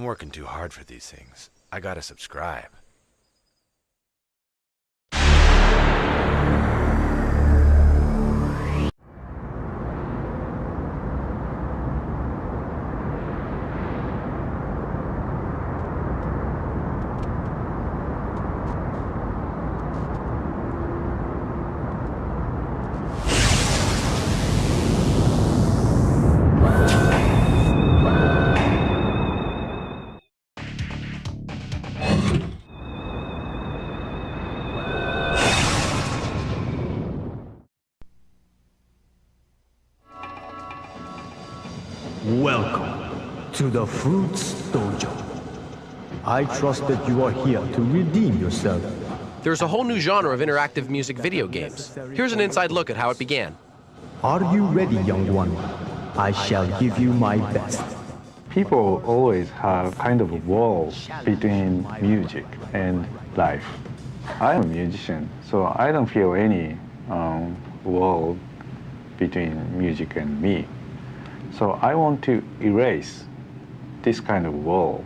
working too hard for these things. I gotta subscribe. Welcome to the Fruits Dojo. I trust that you are here to redeem yourself. There's a whole new genre of interactive music video games. Here's an inside look at how it began. Are you ready, young one? I shall give you my best. People always have kind of a wall between music and life. I'm a musician, so I don't feel any wall between music and me. So I want to erase this kind of wall.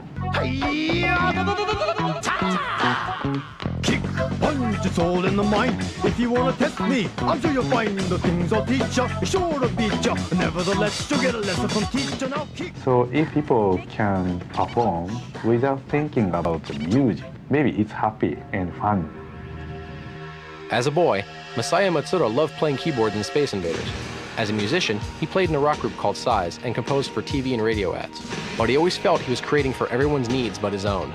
Kick, punch, it's all in the mind. If you wanna test me, I'm sure you'll find the things I'll teach ya. Sure to beat ya. Nevertheless, you'll get a lesson from teacher. Now kick. So if people can perform without thinking about the music, maybe it's happy and fun. As a boy, Masaya Matsuda loved playing keyboards in Space Invaders. As a musician, he played in a rock group called Size and composed for TV and radio ads. But he always felt he was creating for everyone's needs but his own.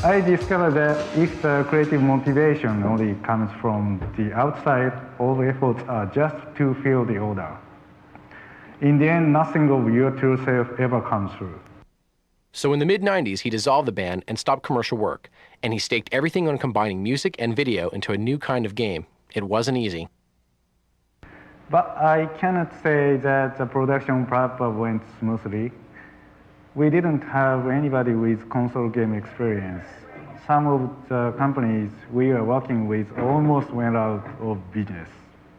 I discovered that if the creative motivation only comes from the outside, all the efforts are just to fill the order. In the end, nothing of your true self ever comes through. So in the mid-90s, he dissolved the band and stopped commercial work, and he staked everything on combining music and video into a new kind of game. It wasn't easy. But I cannot say that the production proper went smoothly. We didn't have anybody with console game experience. Some of the companies we were working with almost went out of business.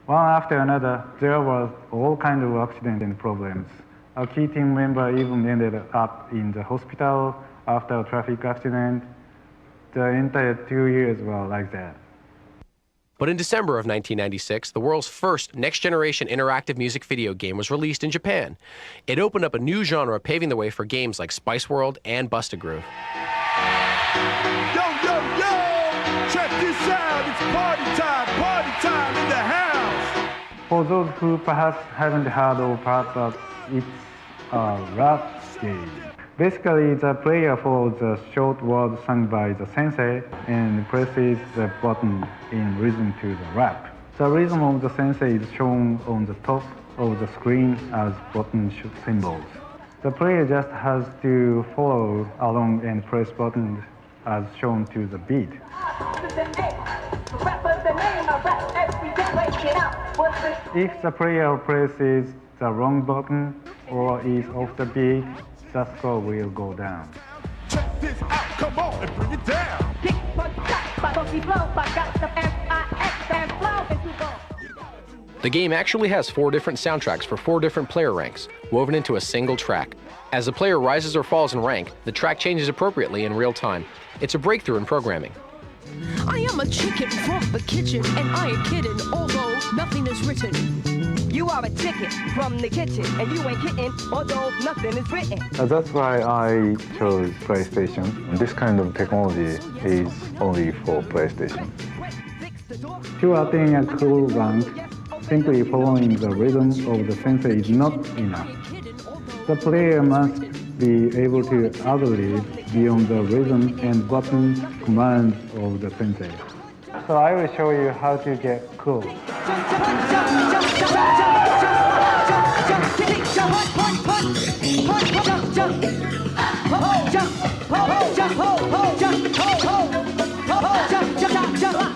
One after another, there was all kinds of accidents and problems. A key team member even ended up in the hospital after a traffic accident. The entire 2 years were like that. But in December of 1996, the world's first next-generation interactive music video game was released in Japan. It opened up a new genre, paving the way for games like Spice World and Bust-A-Groove. Yo, yo, yo! Check this out! It's party time in the house! For those who perhaps haven't heard of Papa, it's a rap game. Basically, the player follows the short word sung by the sensei and presses the button in rhythm to the rap. The rhythm of the sensei is shown on the top of the screen as button symbols. The player just has to follow along and press buttons as shown to the beat. If the player presses the wrong button or is off the beat, the score will go down. Check this out, come on and bring it down. The game actually has 4 different soundtracks for 4 different player ranks, woven into a single track. As the player rises or falls in rank, the track changes appropriately in real time. It's a breakthrough in programming. I am a chicken from the kitchen, and I ain't kidding, although nothing is written. You are a chicken from the kitchen, and you ain't kidding, although nothing is written. That's why I chose PlayStation. This kind of technology is only for PlayStation. To attain a cool rank, simply following the rhythm of the sensei is not enough. The player must be able to ad-lib beyond the rhythm and button commands of the sensei. So I will show you how to get cool.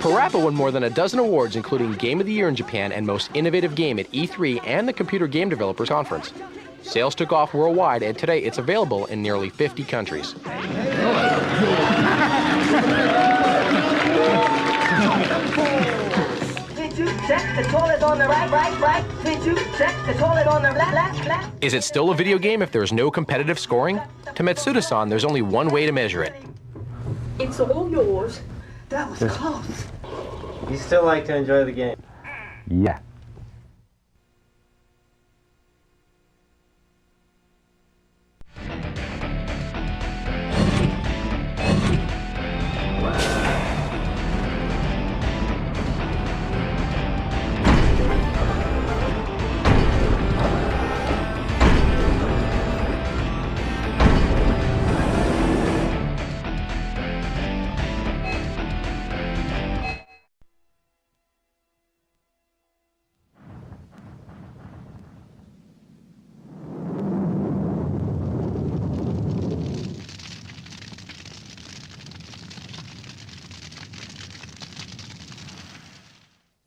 Parappa won more than a dozen awards, including Game of the Year in Japan and Most Innovative Game at E3 and the Computer Game Developers Conference. Sales took off worldwide, and today it's available in nearly 50 countries. Did you check the toilet on the right, 3, 2, check, the toilet on the left. Is it still a video game if there's no competitive scoring? To Matsuda-san, there's only one way to measure it. It's all yours. That was close. You still like to enjoy the game? Yeah.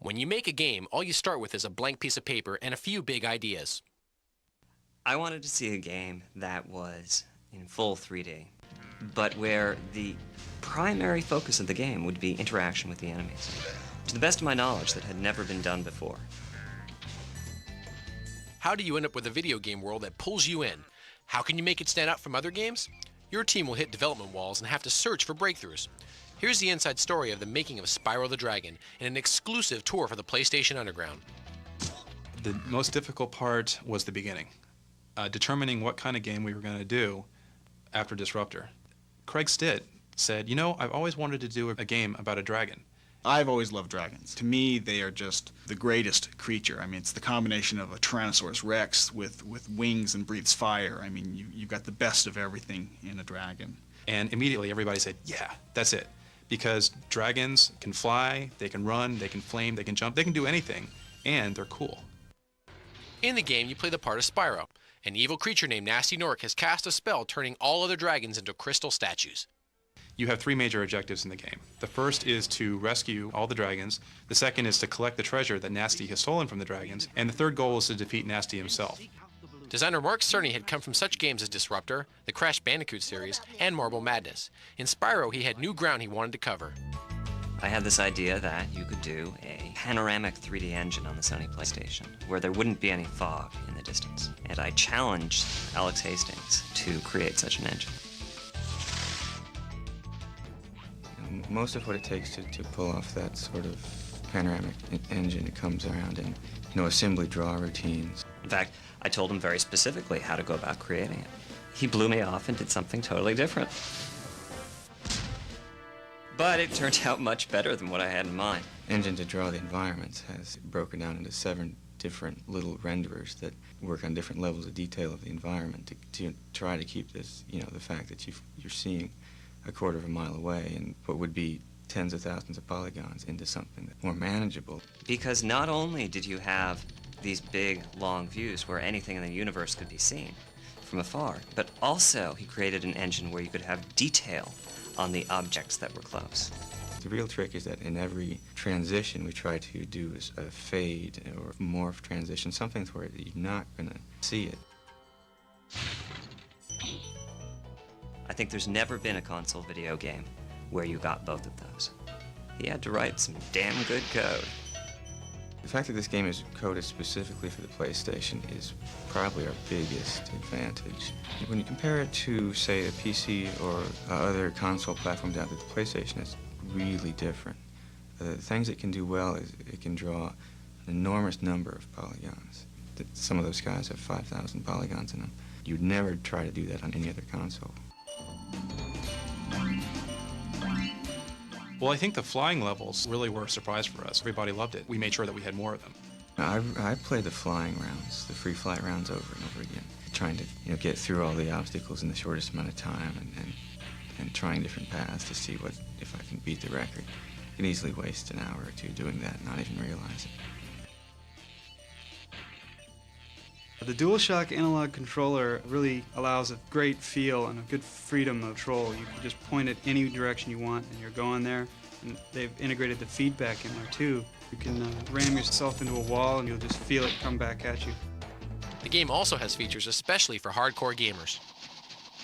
When you make a game, all you start with is a blank piece of paper and a few big ideas. I wanted to see a game that was in full 3D, but where the primary focus of the game would be interaction with the enemies. To the best of my knowledge, that had never been done before. How do you end up with a video game world that pulls you in? How can you make it stand out from other games? Your team will hit development walls and have to search for breakthroughs. Here's the inside story of the making of Spyro the Dragon in an exclusive tour for the PlayStation Underground. The most difficult part was the beginning, determining what kind of game we were going to do after Disruptor. Craig Stitt said, you know, I've always wanted to do a game about a dragon. I've always loved dragons. To me, they are just the greatest creature. I mean, it's the combination of a Tyrannosaurus Rex with wings and breathes fire. I mean, you've got the best of everything in a dragon. And immediately everybody said, yeah, that's it. Because dragons can fly, they can run, they can flame, they can jump, they can do anything, and they're cool. In the game, you play the part of Spyro. An evil creature named Nasty Nork has cast a spell turning all other dragons into crystal statues. You have three major objectives in the game. The first is to rescue all the dragons, the second is to collect the treasure that Nasty has stolen from the dragons, and the third goal is to defeat Nasty himself. Designer Mark Cerny had come from such games as Disruptor, the Crash Bandicoot series, and Marble Madness. In Spyro, he had new ground he wanted to cover. I had this idea that you could do a panoramic 3D engine on the Sony PlayStation, where there wouldn't be any fog in the distance. And I challenged Alex Hastings to create such an engine. Most of what it takes to pull off that sort of panoramic engine, it comes around in, assembly draw routines. In fact, I told him very specifically how to go about creating it. He blew me off and did something totally different. But it turned out much better than what I had in mind. Engine to draw the environments has broken down into 7 different little renderers that work on different levels of detail of the environment to try to keep this, the fact that you're seeing a quarter of a mile away and what would be tens of thousands of polygons into something that's more manageable. Because not only did you have these big, long views where anything in the universe could be seen from afar, but also he created an engine where you could have detail on the objects that were close. The real trick is that in every transition we try to do a fade or morph transition, something where you're not going to see it. I think there's never been a console video game where you got both of those. He had to write some damn good code. The fact that this game is coded specifically for the PlayStation is probably our biggest advantage. When you compare it to, say, a PC or other console platforms out there, the PlayStation is really different. The things it can do well is it can draw an enormous number of polygons. Some of those guys have 5,000 polygons in them. You'd never try to do that on any other console. Well, I think the flying levels really were a surprise for us. Everybody loved it. We made sure that we had more of them. I played the flying rounds, the free flight rounds over and over again, trying to get through all the obstacles in the shortest amount of time and trying different paths to see if I can beat the record. I can easily waste an hour or two doing that and not even realize it. The DualShock analog controller really allows a great feel and a good freedom of control. You can just point it any direction you want and you're going there. And they've integrated the feedback in there too. You can ram yourself into a wall and you'll just feel it come back at you. The game also has features especially for hardcore gamers.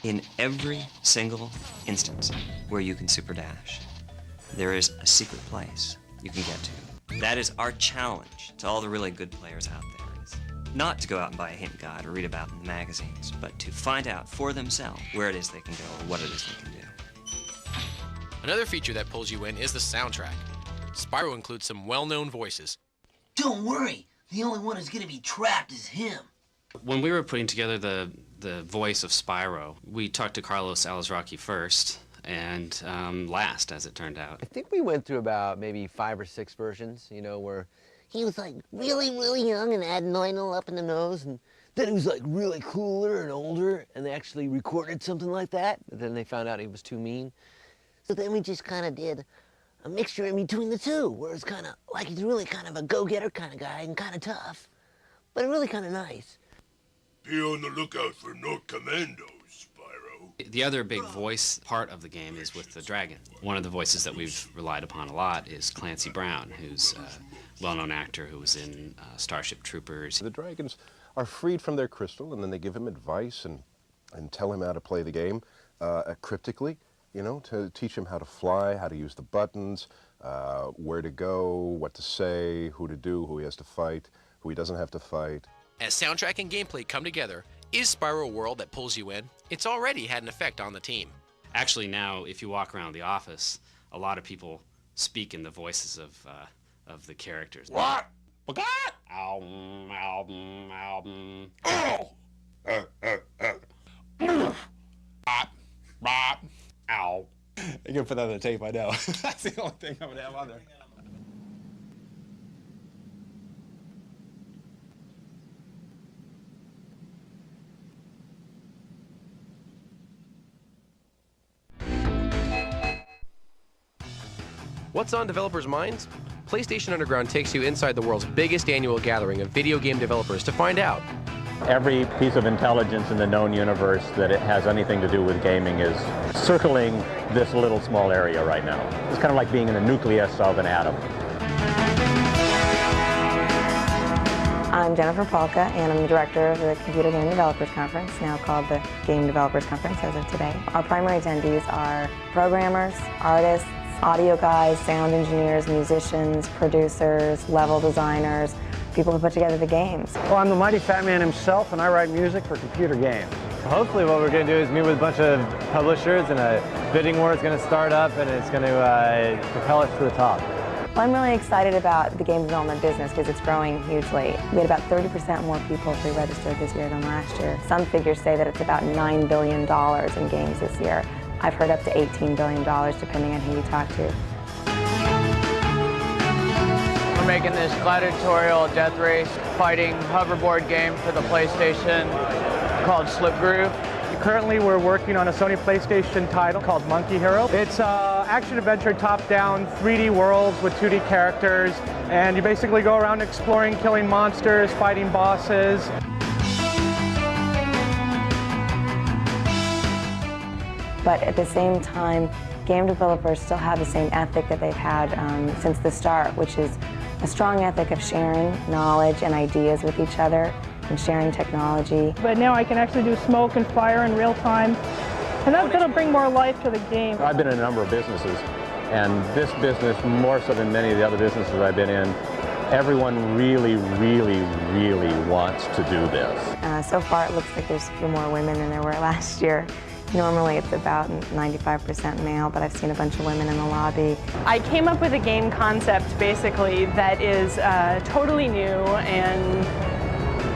In every single instance where you can super dash, there is a secret place you can get to. That is our challenge to all the really good players out there, is not to go out and buy a hint guide or read about it in the magazines, but to find out for themselves where it is they can go or what it is they can do. Another feature that pulls you in is the soundtrack. Spyro includes some well-known voices. Don't worry, the only one who's gonna be trapped is him. When we were putting together the voice of Spyro, we talked to Carlos Alazraqui first, and last, as it turned out. I think we went through about maybe 5 or 6 versions, you know, where He was like really, really young and had Lionel up in the nose, and then he was like really cooler and older, and they actually recorded something like that, but then they found out he was too mean. so then we just kind of did a mixture in between the two, where it's kind of like he's really kind of a go-getter kind of guy and kind of tough, but really kind of nice. Be on the lookout for North Commandos, Spyro. The other big voice part of the game is with the dragon. One of the voices that we've relied upon a lot is Clancy Brown, who's a well-known actor who was in Starship Troopers. The dragons are freed from their crystal, and then they give him advice and tell him how to play the game cryptically, you know, to teach him how to fly, how to use the buttons, where to go, what to say, who to do, who he has to fight, who he doesn't have to fight. As soundtrack and gameplay come together, is Spyro a world that pulls you in? It's already had an effect on the team. Actually now, if you walk around the office, a lot of people speak in the voices of the characters. What? Album. Oh! Ow. You can put that on the tape, I know. That's the only thing I'm gonna have on there. What's on developers' minds? PlayStation Underground takes you inside the world's biggest annual gathering of video game developers to find out. Every piece of intelligence in the known universe that it has anything to do with gaming is circling this little small area right now. It's kind of like being in the nucleus of an atom. I'm Jennifer Polka, and I'm the director of the Computer Game Developers Conference, now called the Game Developers Conference as of today. Our primary attendees are programmers, artists, audio guys, sound engineers, musicians, producers, level designers, people who put together the games. Well, I'm the Mighty Fat Man himself, and I write music for computer games. Hopefully what we're going to do is meet with a bunch of publishers, and a bidding war is going to start up, and it's going to propel us to the top. Well, I'm really excited about the game development business because it's growing hugely. We had about 30% more people pre-registered this year than last year. Some figures say that it's about $9 billion in games this year. I've heard up to $18 billion, depending on who you talk to. We're making this gladiatorial death race fighting hoverboard game for the PlayStation called Slip Groove. Currently we're working on a Sony PlayStation title called Monkey Hero. It's an action-adventure top-down 3D worlds with 2D characters, and you basically go around exploring, killing monsters, fighting bosses. But at the same time, game developers still have the same ethic that they've had since the start, which is a strong ethic of sharing knowledge and ideas with each other and sharing technology. But now I can actually do smoke and fire in real time, and that'll bring more life to the game. I've been in a number of businesses, and this business, more so than many of the other businesses I've been in, everyone really, really, really wants to do this. So far it looks like there's a few more women than there were last year. Normally it's about 95% male, but I've seen a bunch of women in the lobby. I came up with a game concept basically that is totally new, and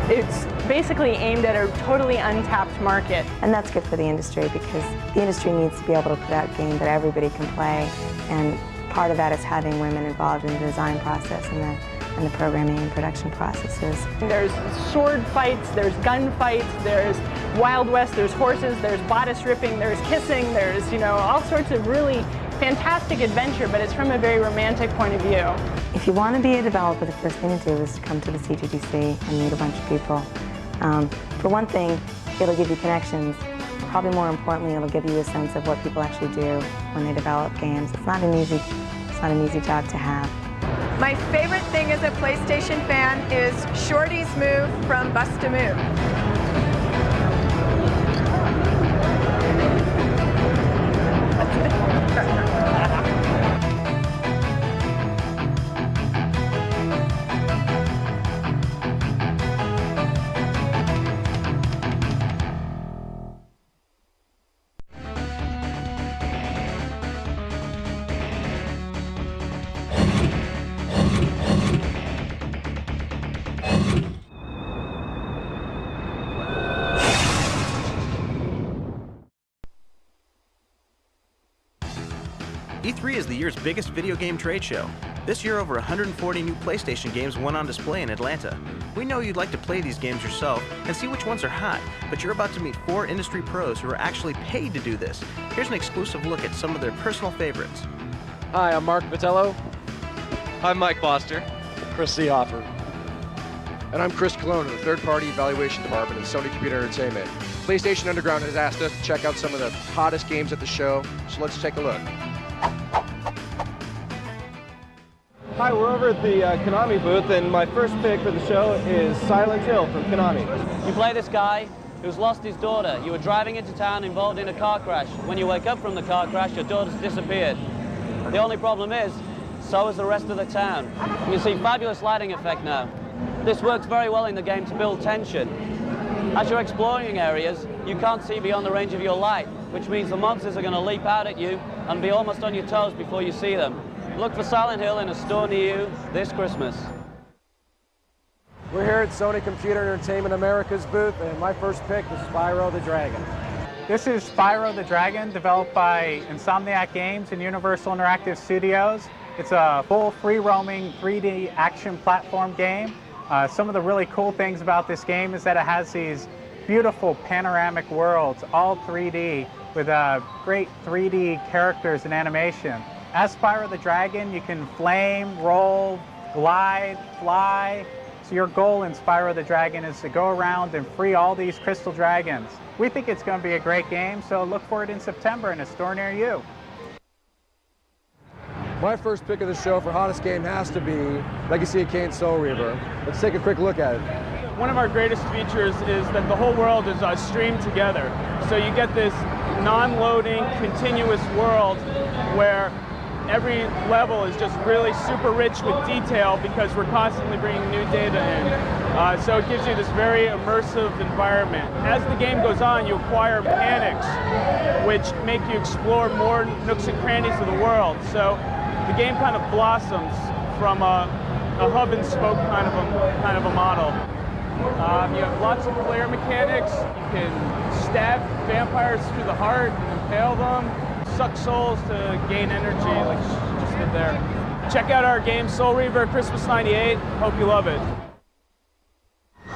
it's basically aimed at a totally untapped market. And that's good for the industry because the industry needs to be able to put out games that everybody can play, and part of that is having women involved in the design process and the programming and production processes. There's sword fights, there's gun fights, there's Wild West, there's horses, there's bodice ripping, there's kissing, there's, all sorts of really fantastic adventure, but it's from a very romantic point of view. If you want to be a developer, the first thing to do is to come to the CGDC and meet a bunch of people. For one thing, it'll give you connections. Probably more importantly, it'll give you a sense of what people actually do when they develop games. It's not an easy job to have. My favorite thing as a PlayStation fan is Shorty's move from Bust a Move. E3 is the year's biggest video game trade show. This year, over 140 new PlayStation games went on display in Atlanta. We know you'd like to play these games yourself and see which ones are hot, but you're about to meet 4 industry pros who are actually paid to do this. Here's an exclusive look at some of their personal favorites. Hi, I'm Mark Vitello. I'm Mike Foster. Chris Seehofer. And I'm Chris Colon of the third-party evaluation department at Sony Computer Entertainment. PlayStation Underground has asked us to check out some of the hottest games at the show, so let's take a look. Hi, we're over at the Konami booth, and my first pick for the show is Silent Hill from Konami. You play this guy who's lost his daughter. You were driving into town involved in a car crash. When you wake up from the car crash, your daughter's disappeared. The only problem is, so is the rest of the town. You can see fabulous lighting effect now. This works very well in the game to build tension. As you're exploring areas, you can't see beyond the range of your light, which means the monsters are going to leap out at you and be almost on your toes before you see them. Look for Silent Hill in a store near you this Christmas. We're here at Sony Computer Entertainment America's booth, and my first pick is Spyro the Dragon. This is Spyro the Dragon, developed by Insomniac Games and Universal Interactive Studios. It's a full free-roaming 3D action platform game. Some of the really cool things about this game is that it has these beautiful panoramic worlds, all 3D, with great 3D characters and animation. As Spyro the Dragon, you can flame, roll, glide, fly. So your goal in Spyro the Dragon is to go around and free all these crystal dragons. We think it's going to be a great game, so look for it in September in a store near you. My first pick of the show for hottest game has to be Legacy of Kain Soul Reaver. Let's take a quick look at it. One of our greatest features is that the whole world is streamed together. So you get this non-loading, continuous world where every level is just really super rich with detail because we're constantly bringing new data in. So it gives you this very immersive environment. As the game goes on, you acquire mechanics which make you explore more nooks and crannies of the world. So the game kind of blossoms from a hub and spoke kind of a model. You have lots of player mechanics. You can stab vampires through the heart and impale them. Suck souls to gain energy, like she just did there. Check out our game Soul Reaver Christmas '98. Hope you love it.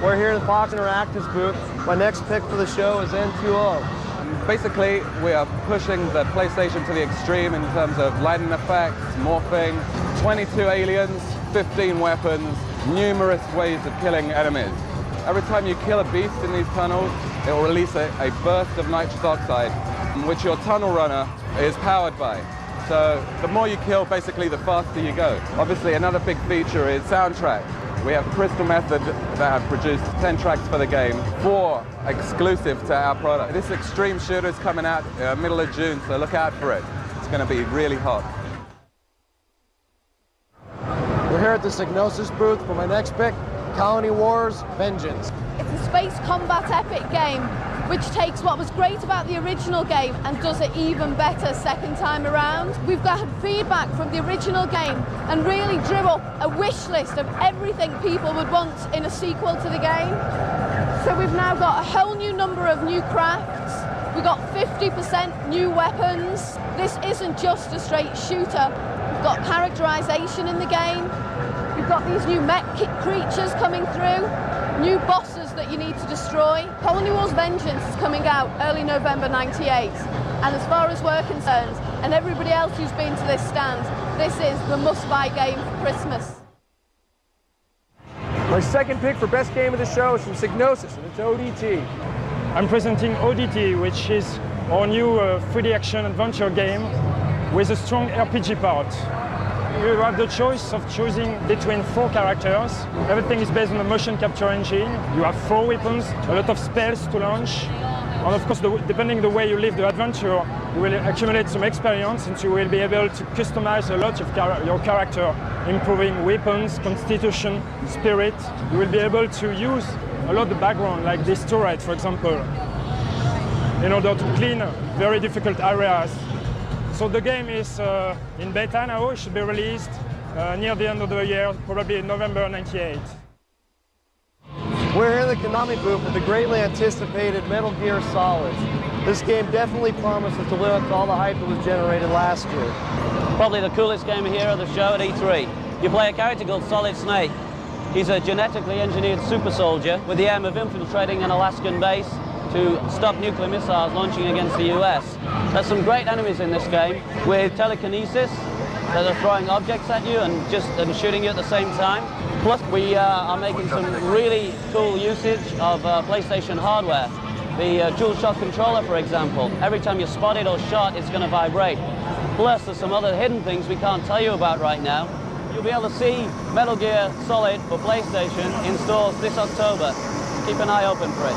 We're here at the Fox Interactives booth. My next pick for the show is N2O. Basically, we are pushing the PlayStation to the extreme in terms of lighting effects, morphing, 22 aliens, 15 weapons, numerous ways of killing enemies. Every time you kill a beast in these tunnels, it will release a burst of nitrous oxide, which your tunnel runner is powered by. So the more you kill, basically, the faster you go. Obviously, another big feature is soundtrack. We have Crystal Method that have produced 10 tracks for the game, 4 exclusive to our product. This Extreme Shooter is coming out middle of June, so look out for it. It's going to be really hot. We're here at the Psygnosis booth for my next pick, Colony Wars Vengeance. It's a space combat epic game which takes what was great about the original game and does it even better second time around. We've got feedback from the original game and really drew up a wish list of everything people would want in a sequel to the game. So we've now got a whole new number of new crafts. We've got 50% new weapons. This isn't just a straight shooter. We've got characterization in the game. We've got these new mech creatures coming through, new bosses that you need to destroy. Colony Wars Vengeance is coming out early November '98. And as far as we're concerned, and everybody else who's been to this stand, this is the must-buy game for Christmas. My second pick for best game of the show is from Psygnosis, and it's ODT. I'm presenting ODT, which is our new 3D action adventure game with a strong RPG part. You have the choice of choosing between 4 characters. Everything is based on the motion capture engine. You have 4 weapons, a lot of spells to launch. And of course, depending the way you live the adventure, you will accumulate some experience and you will be able to customize a lot of your character, improving weapons, constitution, spirit. You will be able to use a lot of background, like this turret, for example, in order to clean very difficult areas. So the game is in beta now. It should be released near the end of the year, probably in November '98. We're here in the Konami booth with the greatly anticipated Metal Gear Solid. This game definitely promises to live up to all the hype that was generated last year. Probably the coolest game here at the show at E3. You play a character called Solid Snake. He's a genetically engineered super soldier with the aim of infiltrating an Alaskan base to stop nuclear missiles launching against the US. There's some great enemies in this game with telekinesis that are throwing objects at you and shooting you at the same time. Plus, we are making some really cool usage of PlayStation hardware. The dual shock controller, for example. Every time you're spotted or shot, it's going to vibrate. Plus, there's some other hidden things we can't tell you about right now. You'll be able to see Metal Gear Solid for PlayStation in stores this October. Keep an eye open for it.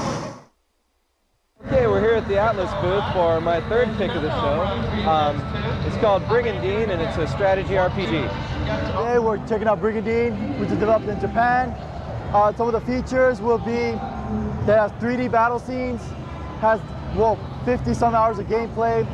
Okay, we're here at the Atlas booth for my third pick of the show. It's called Brigandine, and it's a strategy RPG. Today we're checking out Brigandine, which is developed in Japan. Some of the features will be that has 3D battle scenes, has 50 some hours of gameplay,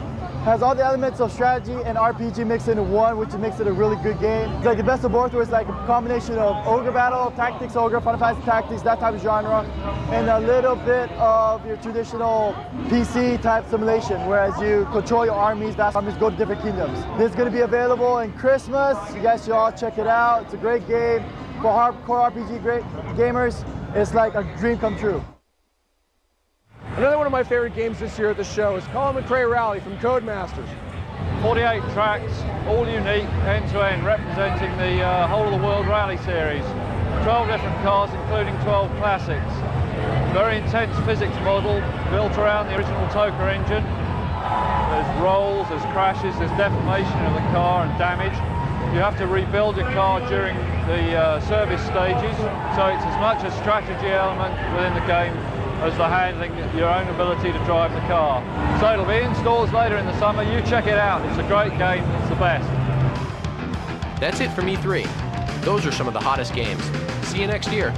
has all the elements of strategy and RPG mixed into one, which makes it a really good game. It's like the best of both, where it's like a combination of ogre battle, tactics, ogre, Final Fantasy tactics, that type of genre, and a little bit of your traditional PC type simulation, whereas you control your armies, vast armies, go to different kingdoms. This is going to be available in Christmas. You guys should all check it out. It's a great game for hardcore RPG gamers. It's like a dream come true. Another one of my favorite games this year at the show is Colin McRae Rally from Codemasters. 48 tracks, all unique, end-to-end, representing the whole of the world rally series. 12 different cars, including 12 classics. Very intense physics model, built around the original Toka engine. There's rolls, there's crashes, there's deformation of the car and damage. You have to rebuild your car during the service stages, so it's as much a strategy element within the game as the handling, your own ability to drive the car. So it'll be in stores later in the summer. You check it out. It's a great game. It's the best. That's it from E3. Those are some of the hottest games. See you next year.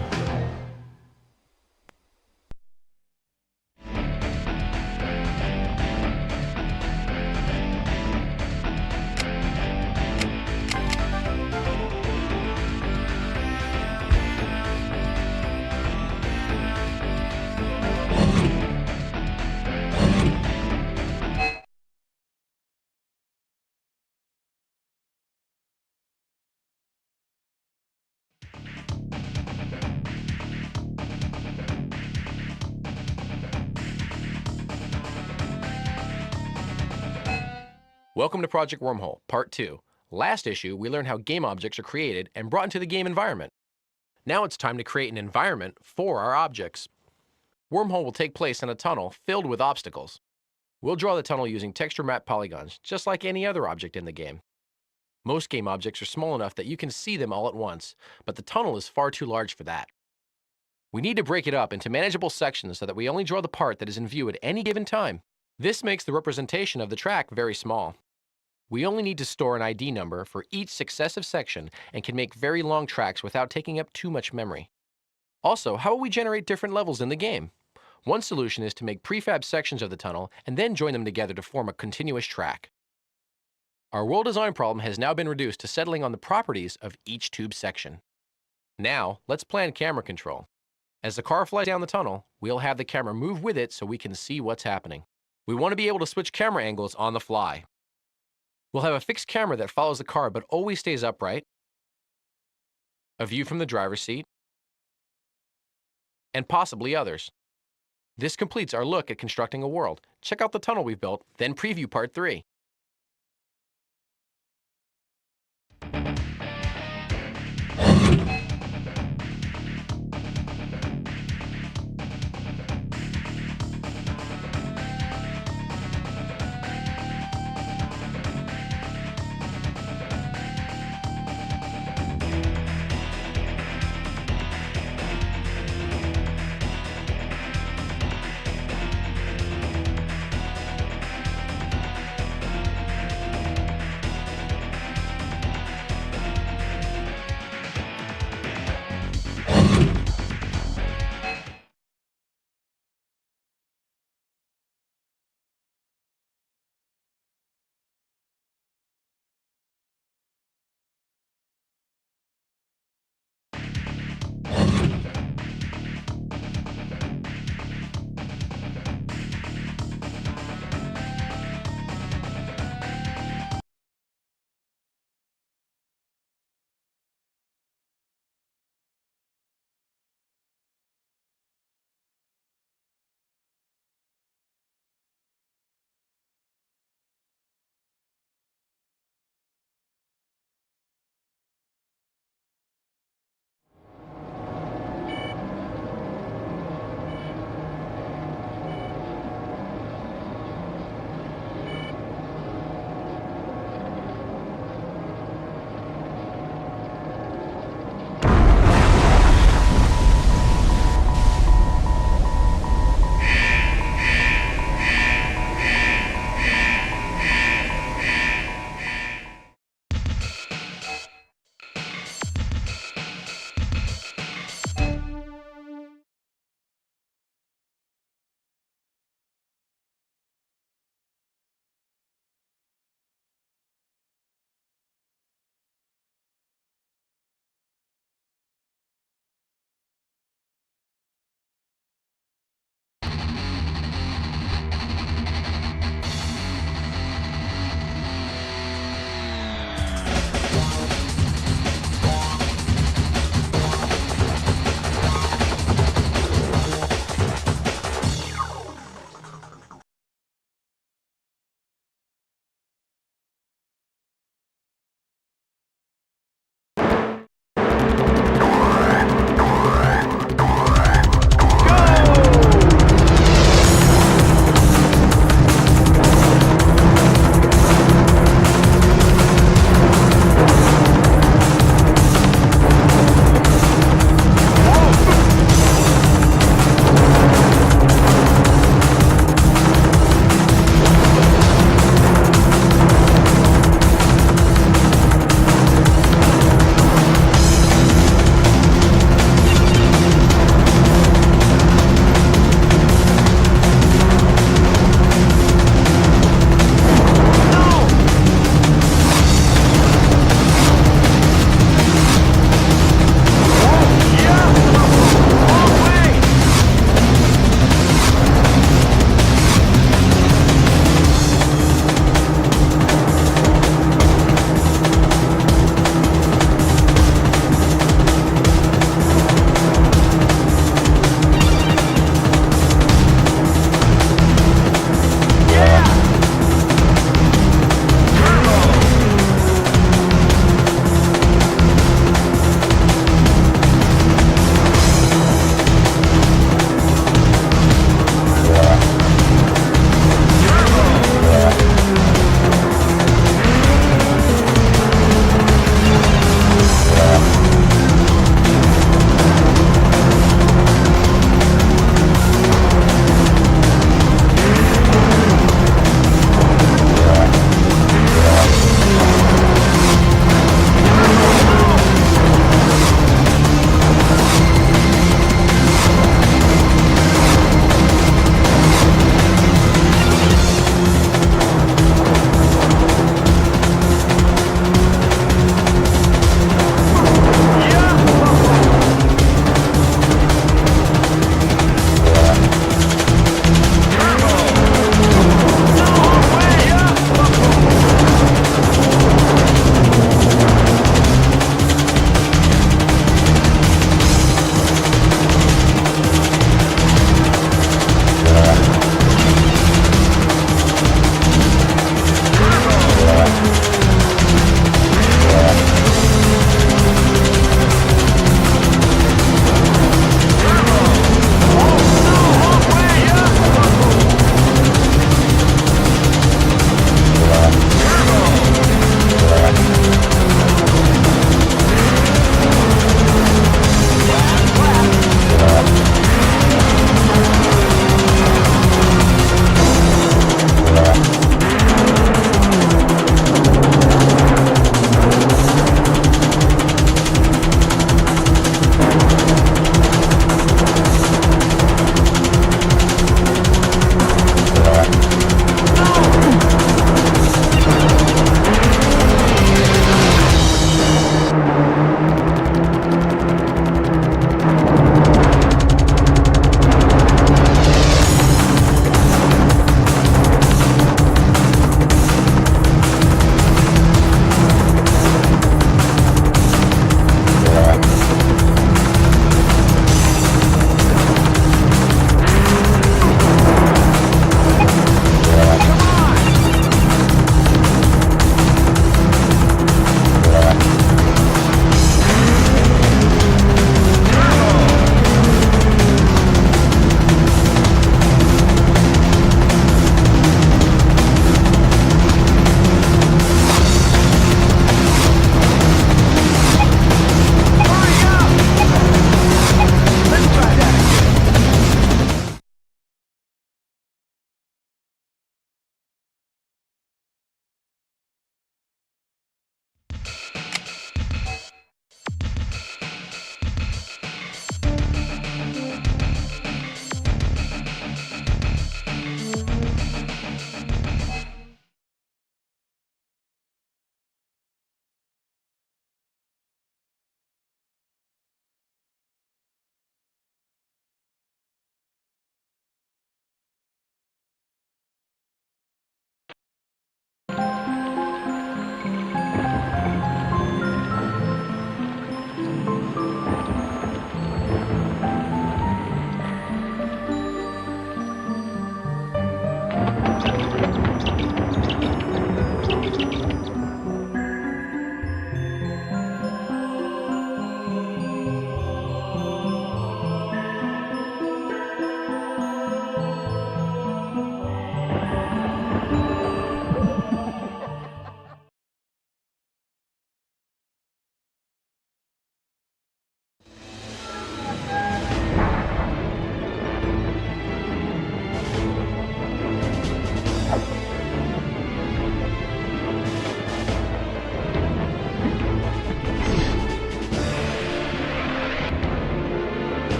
Welcome to Project Wormhole, Part 2. Last issue, we learned how game objects are created and brought into the game environment. Now it's time to create an environment for our objects. Wormhole will take place in a tunnel filled with obstacles. We'll draw the tunnel using texture map polygons, just like any other object in the game. Most game objects are small enough that you can see them all at once, but the tunnel is far too large for that. We need to break it up into manageable sections so that we only draw the part that is in view at any given time. This makes the representation of the track very small. We only need to store an ID number for each successive section and can make very long tracks without taking up too much memory. Also, how will we generate different levels in the game? One solution is to make prefab sections of the tunnel and then join them together to form a continuous track. Our world design problem has now been reduced to settling on the properties of each tube section. Now, let's plan camera control. As the car flies down the tunnel, we'll have the camera move with it so we can see what's happening. We want to be able to switch camera angles on the fly. We'll have a fixed camera that follows the car but always stays upright, a view from the driver's seat, and possibly others. This completes our look at constructing a world. Check out the tunnel we've built, then preview Part 3.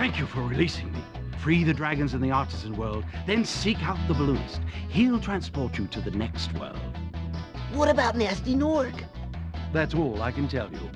Thank you for releasing me. Free the dragons in the artisan world, then seek out the balloonist. He'll transport you to the next world. What about Nasty Norg? That's all I can tell you.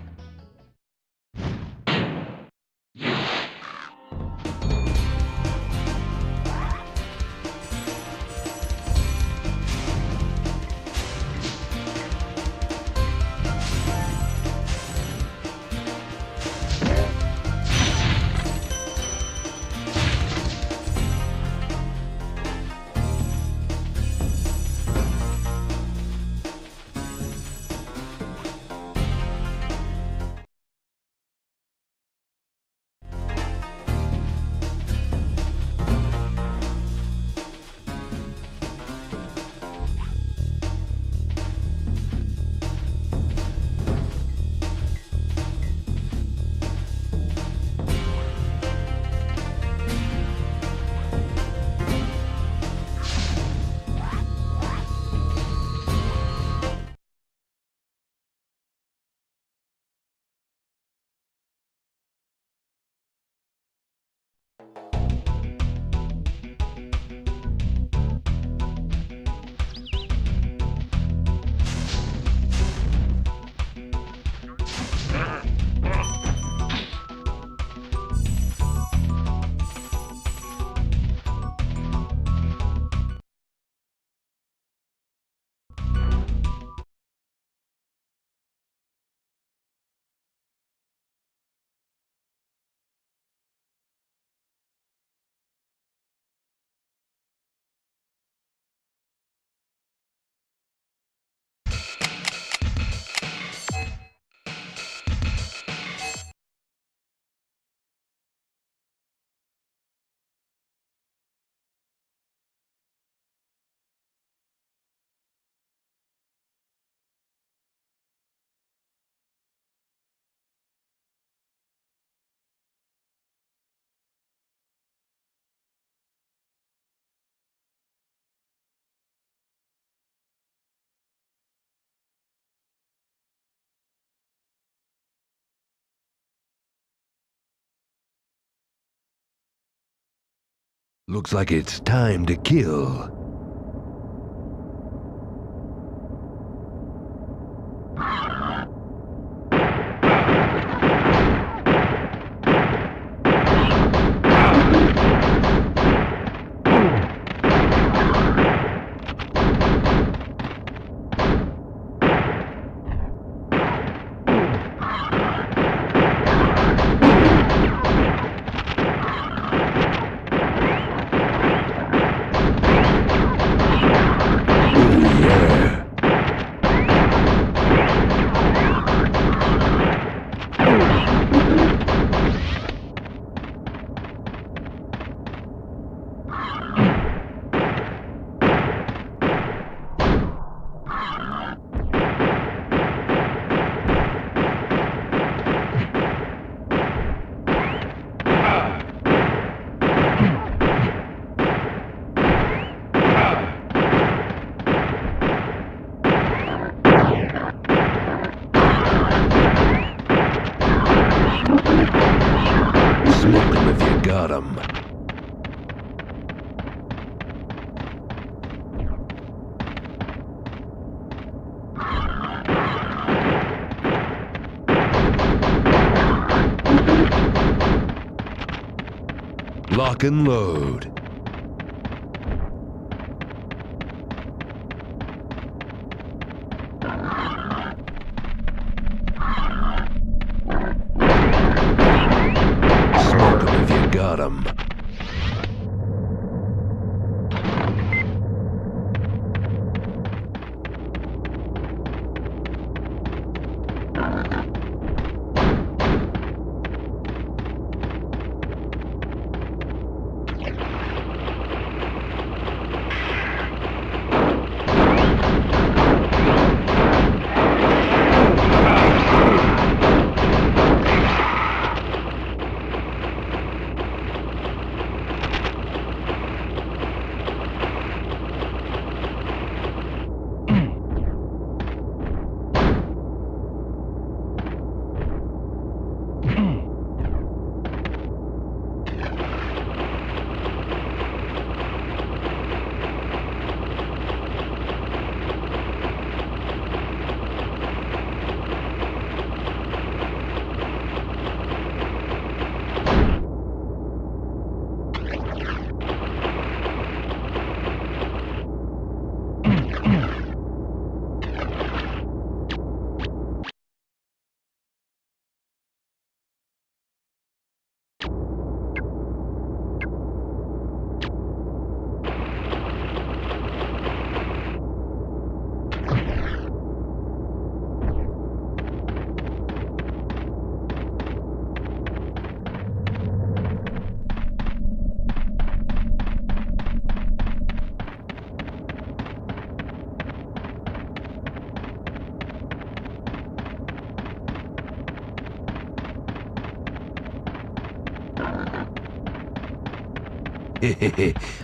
Looks like it's time to kill. Smoke 'em if you got 'em. Lock and load. Smoke 'em if you got 'em.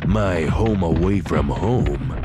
My home away from home.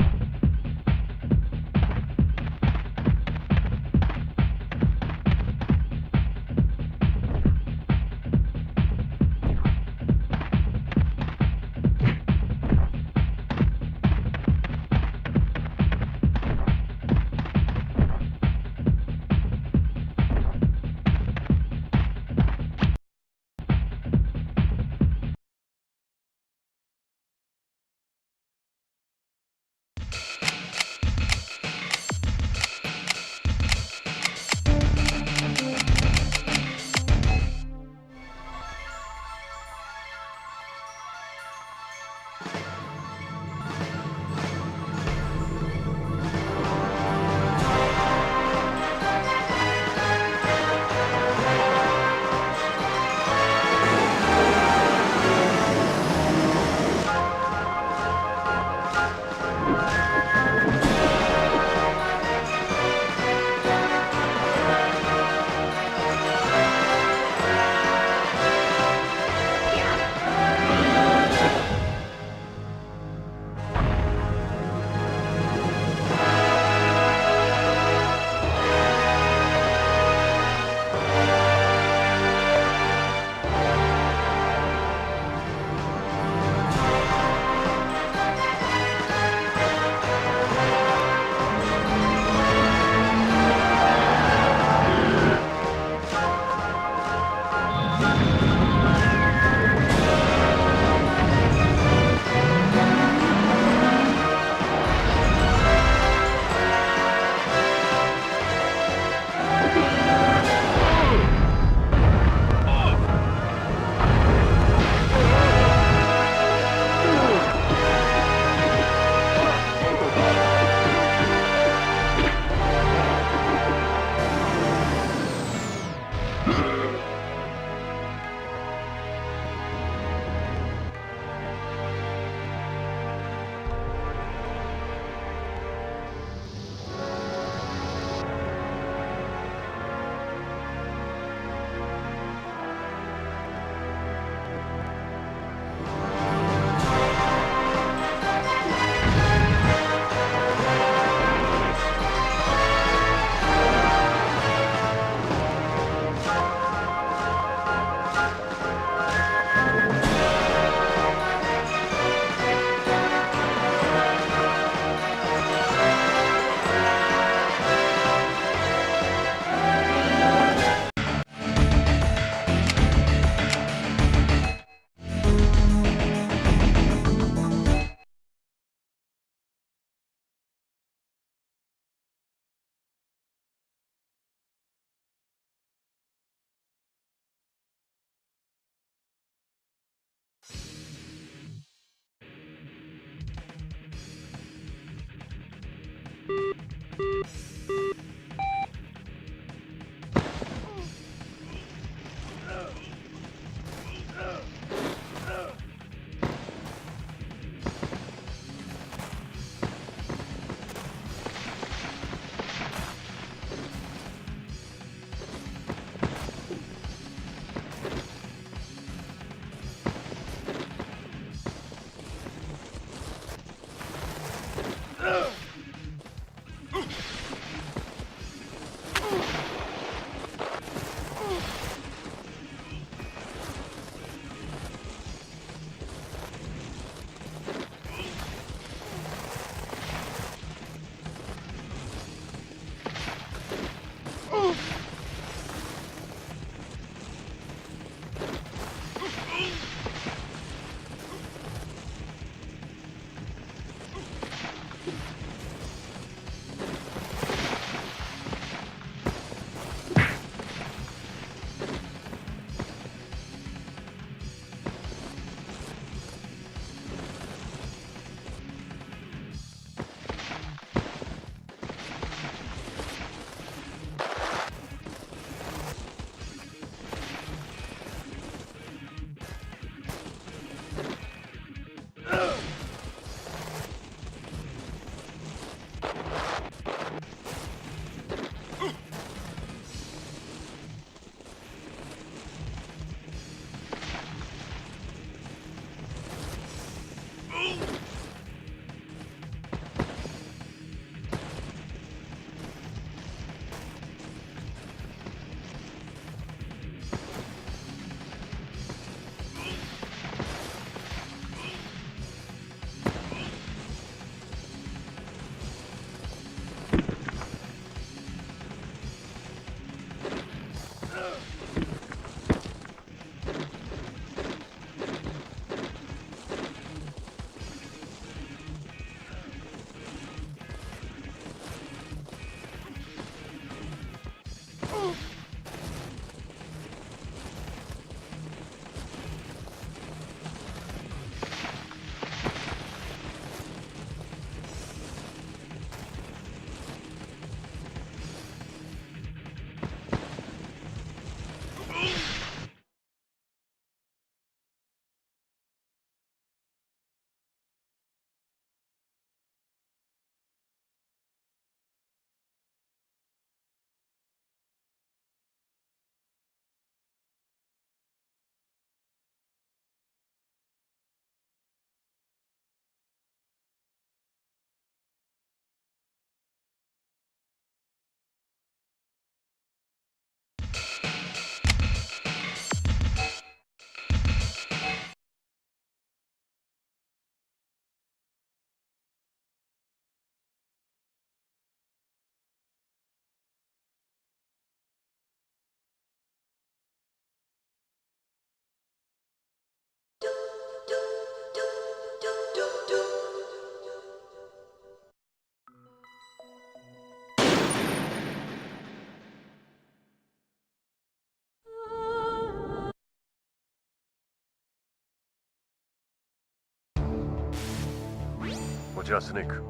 こちらスネーク。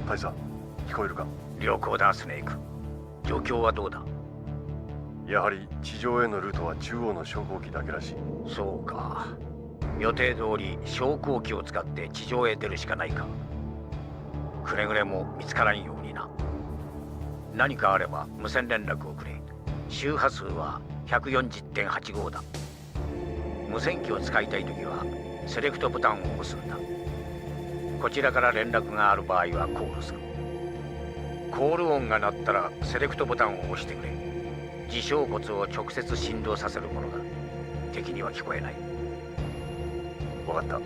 大佐、聞こえるか？良好だ、スネーク。状況はどうだ？やはり地上へのルートは中央の昇降機だけらしい。そうか。予定通り昇降機を使って地上へ出るしかないか。くれぐれも見つからんようにな。何かあれば無線連絡をくれ。周波数は 140.85 だ。無線機を使いたいときはセレクトボタンを押すんだ。こちらから連絡がある場合はコールする。コール音が鳴ったらセレクトボタンを押してくれ。自掌骨を直接振動させるものだ。敵には聞こえない。分かった。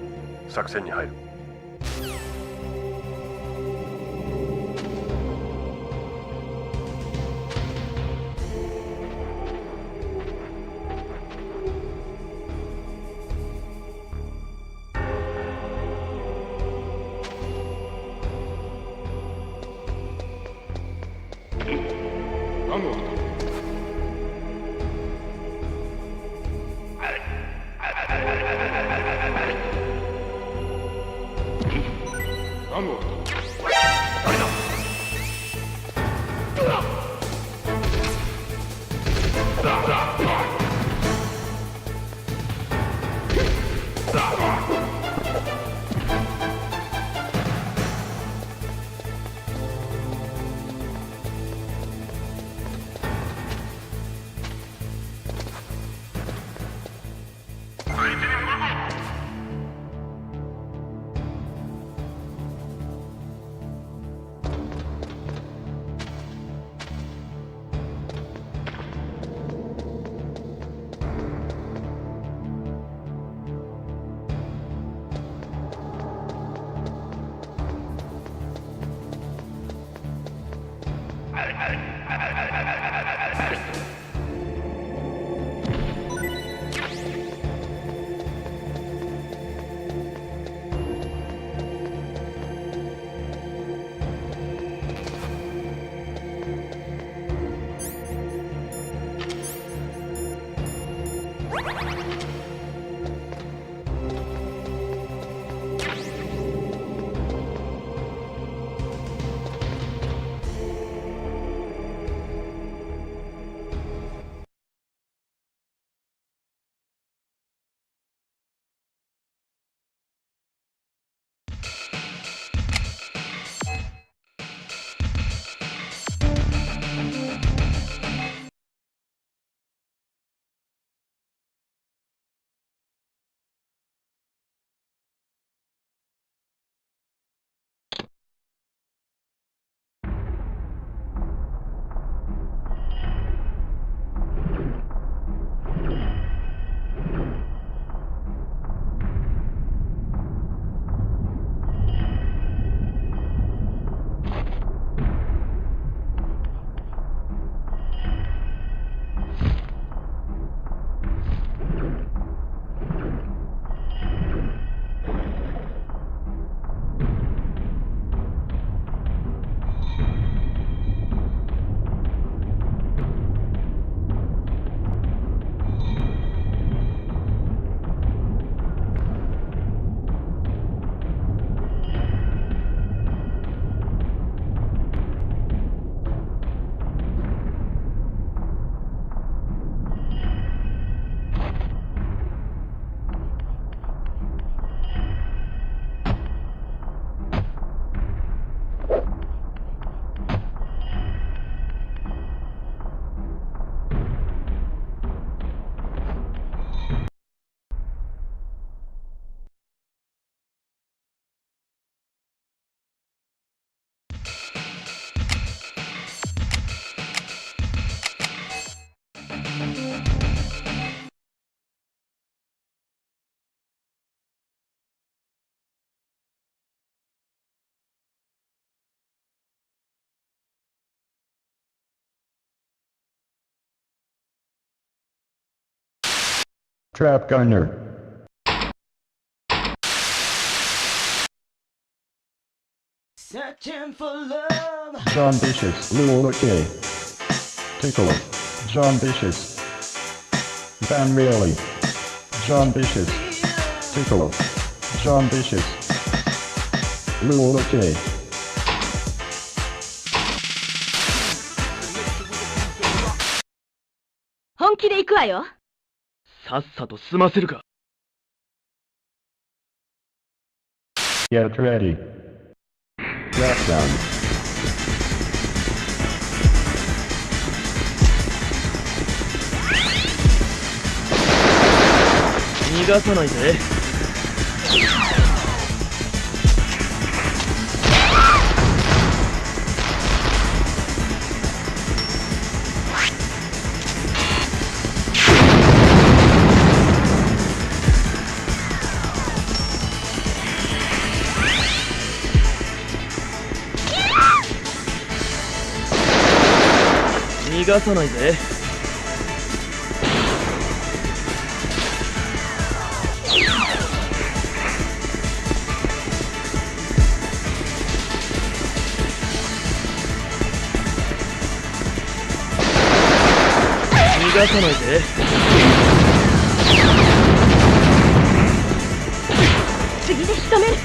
作戦に入る。Trap Gunner. Searching for love. John Vicious, Lou K. Tickler, John Vicious. Van Reilly, John Vicious. Tickler, John Vicious. Vol.2. 本気で行くわよ。さっさと済ませるか。Get ready. Lockdown. 逃がさないで。逃がさないで。逃がさないで。次で仕留める。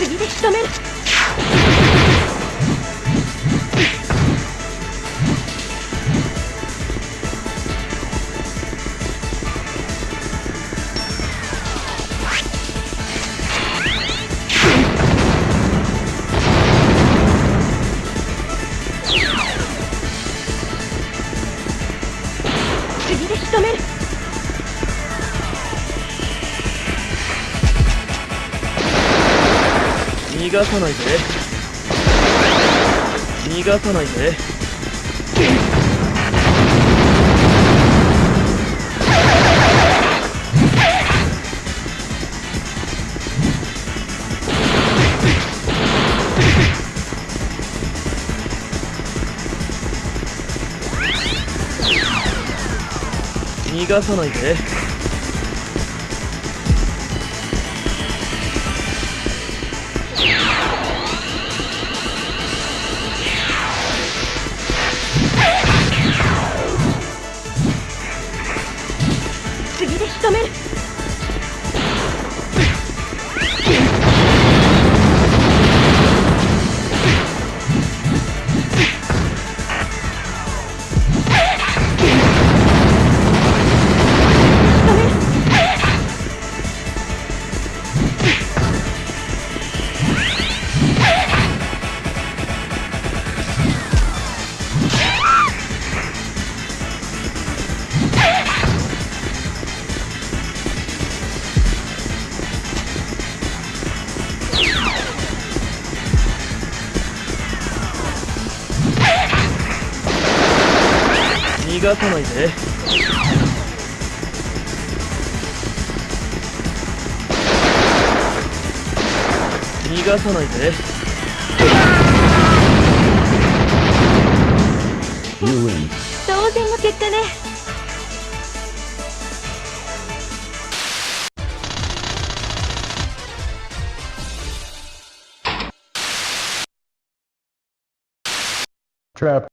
次で仕留める。次で仕留める。逃がさないで。逃がさないで。逃がさないで。次で仕留める。逃がさないで。逃がさないで。当然の結果ね。Trap.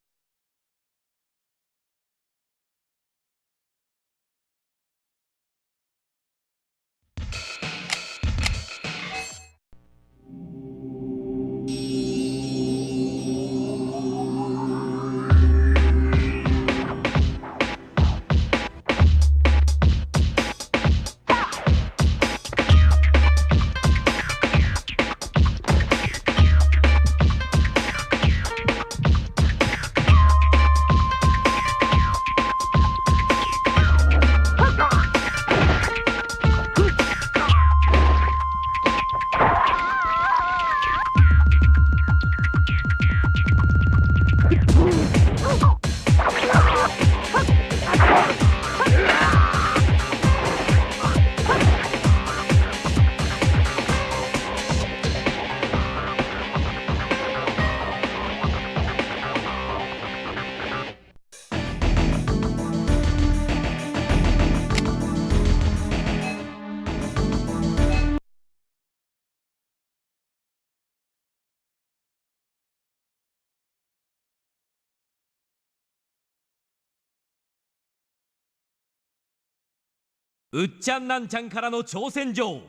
うっちゃんなんちゃんからの挑戦状。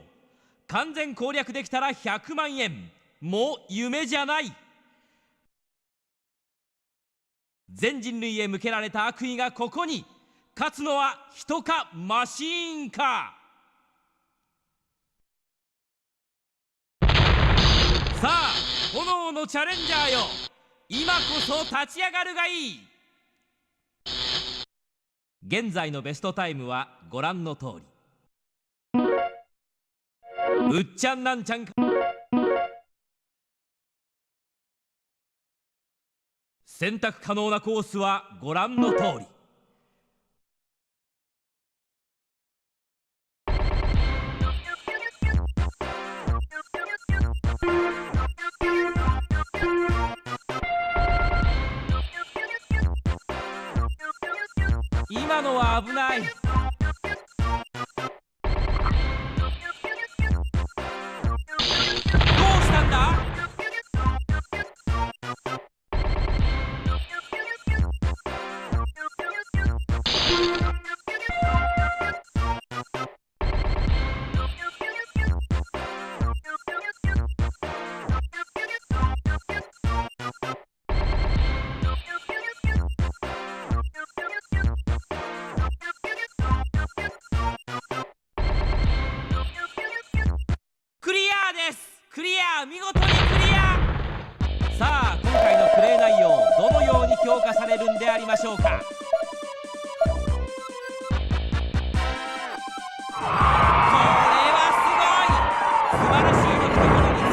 完全攻略できたら100万円。もう夢じゃない。全人類へ向けられた悪意がここに。勝つのは人かマシーンか。さあ炎のチャレンジャーよ、今こそ立ち上がるがいい。現在のベストタイムはご覧の通り。うっちゃんなんちゃんか。選択可能なコースはご覧の通り。今のは危ない。どうしたんだ。クリア、見事にクリア。さあ今回のプレイ内容、どのように評価されるんでありましょうか。これはすごい。素晴らしい出来ところに